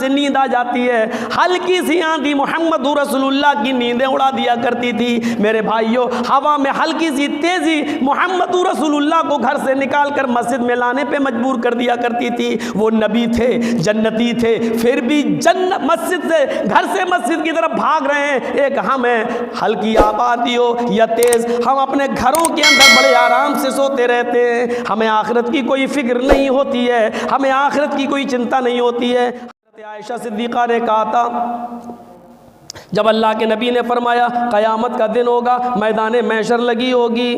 سے نیند آ جاتی ہے، ہلکی سی آندھی محمد رسول اللہ کی نیندیں اڑا دیا کرتی تھی۔ میرے بھائیوں، ہوا میں ہلکی سی تیزی محمد رسول اللہ کو گھر سے نکال کر مسجد میں لانے پہ مجبور کر دیا کرتی تھی۔ وہ نبی تھے، جنتی تھے، پھر بھی مسجد سے، گھر سے مسجد کی طرف بھاگ رہے ہیں۔ ایک ہم ہیں، ہلکی آبادی ہو یا تیز، ہم اپنے گھروں کے اندر بڑے آرام سے سوتے رہتے ہیں، ہمیں آخرت کی کوئی فکر نہیں ہوتی ہے، ہمیں آخرت کی کوئی چنتا نہیں ہوتی ہے۔ حضرت عائشہ صدیقہ نے کہا تھا، جب اللہ کے نبی نے فرمایا قیامت کا دن ہوگا، میدان محشر لگی ہوگی،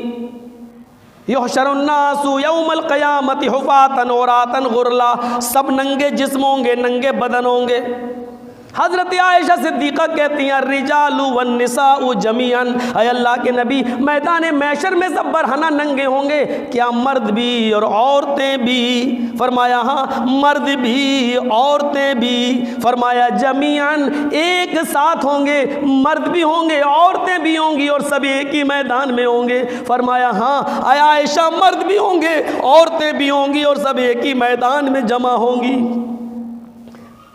یحشر الناس یوم القیامت حفاۃ عراۃ غرلا، سب ننگے جسم ہوں گے، ننگے بدن ہوں گے۔ حضرت عائشہ صدیقہ کہتی ہیں الرجال والنساء جمیعا، اے اللہ کے نبی میدان محشر میں سب برہنہ ننگے ہوں گے، کیا مرد بھی اور عورتیں بھی؟ فرمایا ہاں، مرد بھی عورتیں بھی۔ فرمایا جمیعا، ایک ساتھ ہوں گے، مرد بھی ہوں گے، عورتیں بھی ہوں گی، اور سب ایک ہی میدان میں ہوں گے۔ فرمایا ہاں اے عائشہ، مرد بھی ہوں گے، عورتیں بھی ہوں گی، اور سب ایک ہی میدان میں جمع ہوں گی۔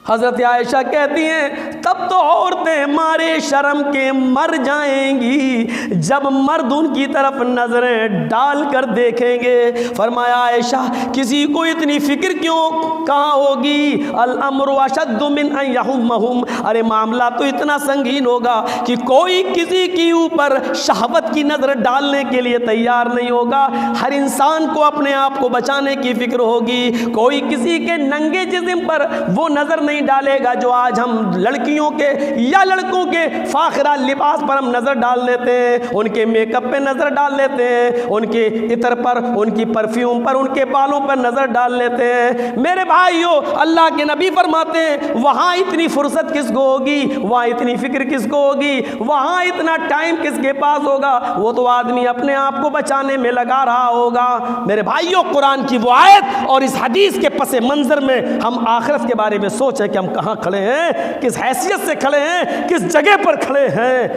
حضرت عائشہ کہتی ہیں تب تو عورتیں مارے شرم کے مر جائیں گی جب مرد ان کی طرف نظریں ڈال کر دیکھیں گے۔ فرمایا عائشہ کسی کو اتنی فکر کیوں کہاں ہوگی؟ الامر اشد من ان یہمہم، ارے معاملہ تو اتنا سنگین ہوگا کہ کوئی کسی کے اوپر شہوت کی نظر ڈالنے کے لیے تیار نہیں ہوگا۔ ہر انسان کو اپنے آپ کو بچانے کی فکر ہوگی، کوئی کسی کے ننگے جسم پر وہ نظر نہیں ڈالے گا جو آج ہم لڑکیوں کے یا لڑکوں کے فاخرہ لباس پر ہم نظر ڈال لیتے ہیں، ان کے میک اپ پہ نظر ڈال لیتے ہیں، ان کے عطر پر، ان کی پرفیوم پر، ان کے بالوں پر نظر ڈال لیتے ہیں۔ میرے بھائیوں، اللہ کے نبی فرماتے ہیں وہاں اتنی فرصت کس کو ہوگی، وہاں اتنی فکر کس کو ہوگی، وہاں اتنا ٹائم کس کے پاس ہوگا؟ وہ تو آدمی اپنے آپ کو بچانے میں لگا رہا ہوگا۔ میرے بھائیوں، قرآن کی وہ آیت اور اس حدیث کے پس منظر میں ہم آخرت کے بارے میں سوچیں کہ ہم کہاں کھڑے ہیں، کس حیثیت سے کھڑے ہیں، کس جگہ پر کھڑے ہیں،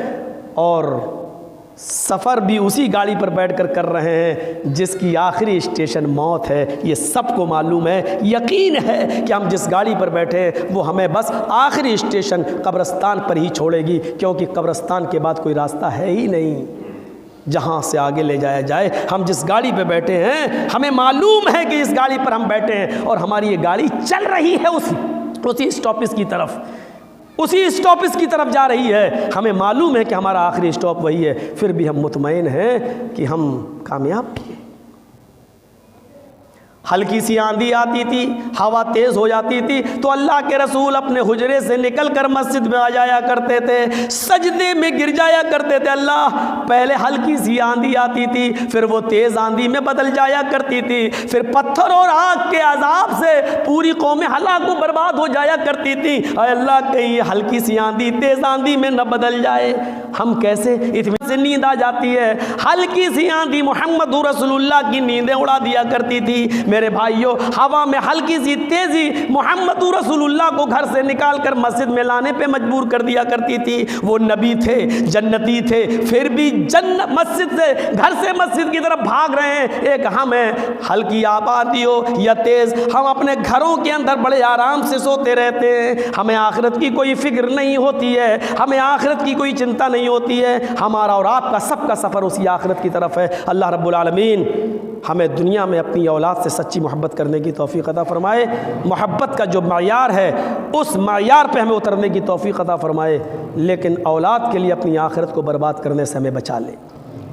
اور سفر بھی اسی گاڑی پر بیٹھ کر رہے ہیں جس کی آخری اسٹیشن موت ہے۔ یہ سب کو معلوم ہے، یقین ہے کہ ہم جس گاڑی پر بیٹھے ہیں وہ ہمیں بس آخری اسٹیشن قبرستان پر ہی چھوڑے گی، کیونکہ قبرستان کے بعد کوئی راستہ ہے ہی نہیں جہاں سے آگے لے جایا جائے۔ ہم جس گاڑی پہ بیٹھے ہیں ہمیں معلوم ہے کہ اس گاڑی پر ہم بیٹھے ہیں اور ہماری یہ گاڑی چل رہی ہے اسی اسٹاپس کی طرف، اسی اسٹاپس کی طرف جا رہی ہے۔ ہمیں معلوم ہے کہ ہمارا آخری اسٹاپ وہی ہے، پھر بھی ہم مطمئن ہیں کہ ہم کامیاب ہیں۔ ہلکی سی آندھی آتی تھی، ہوا تیز ہو جاتی تھی تو اللہ کے رسول اپنے حجرے سے نکل کر مسجد میں آ جایا کرتے تھے، سجدے میں گر جایا کرتے تھے۔ اللہ، پہلے ہلکی سی آندھی آتی تھی، پھر وہ تیز آندھی میں بدل جایا کرتی تھی، پھر پتھر اور آگ کے عذاب سے پوری قوم ہلاک و برباد ہو جایا کرتی تھی۔ اے اللہ، کہیں یہ ہلکی سی آندھی تیز آندھی میں نہ بدل جائے۔ ہم کیسے اطمینان سے نیند آ جاتی ہے، ہلکی سی آندھی محمد رسول اللہ کی نیندیں اڑا دیا کرتی تھی۔ میرے بھائیوں، ہوا میں ہلکی سی تیزی محمد رسول اللہ کو گھر سے نکال کر مسجد میں لانے پہ مجبور کر دیا کرتی تھی۔ وہ نبی تھے، جنتی تھے، پھر بھی مسجد سے، گھر سے مسجد کی طرف بھاگ رہے ہیں۔ ایک ہم ہیں، ہلکی آبادی ہو یا تیز، ہم اپنے گھروں کے اندر بڑے آرام سے سوتے رہتے ہیں، ہمیں آخرت کی کوئی فکر نہیں ہوتی ہے، ہمیں آخرت کی کوئی چنتا نہیں ہوتی ہے۔ ہمارا اور آپ کا سب کا سفر اسی آخرت کی طرف ہے۔ اللہ رب العالمین ہمیں دنیا میں اپنی اولاد سے سچی محبت کرنے کی توفیق عطا فرمائے، محبت کا جو معیار ہے اس معیار پہ ہمیں اترنے کی توفیق عطا فرمائے، لیکن اولاد کے لیے اپنی آخرت کو برباد کرنے سے ہمیں بچا لے۔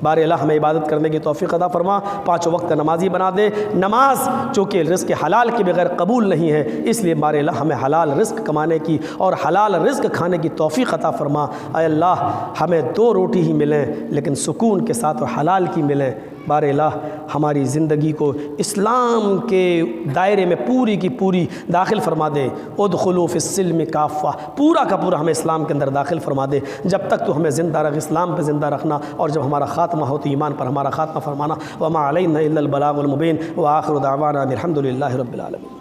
بار اللہ ہمیں عبادت کرنے کی توفیق عطا فرما، 5 وقت نمازی بنا دے۔ نماز چونکہ رزق حلال کے بغیر قبول نہیں ہے، اس لیے بار اللہ ہمیں حلال رزق کمانے کی اور حلال رزق کھانے کی توفیق عطا فرما۔ اے اللہ، ہمیں 2 روٹی ہی ملیں لیکن سکون کے ساتھ اور حلال کی ملیں۔ بار الہ ہماری زندگی کو اسلام کے دائرے میں پوری کی پوری داخل فرما دے۔ ادخلوا فی السلم کافہ، پورا کا پورا ہمیں اسلام کے اندر داخل فرما دے۔ جب تک تو ہمیں زندہ رکھ، اسلام پہ زندہ رکھنا، اور جب ہمارا خاتمہ ہو تو ایمان پر ہمارا خاتمہ فرمانا۔ وما علینا الا البلاغ المبین، وآخر دعوانا الحمد للہ رب العالمین۔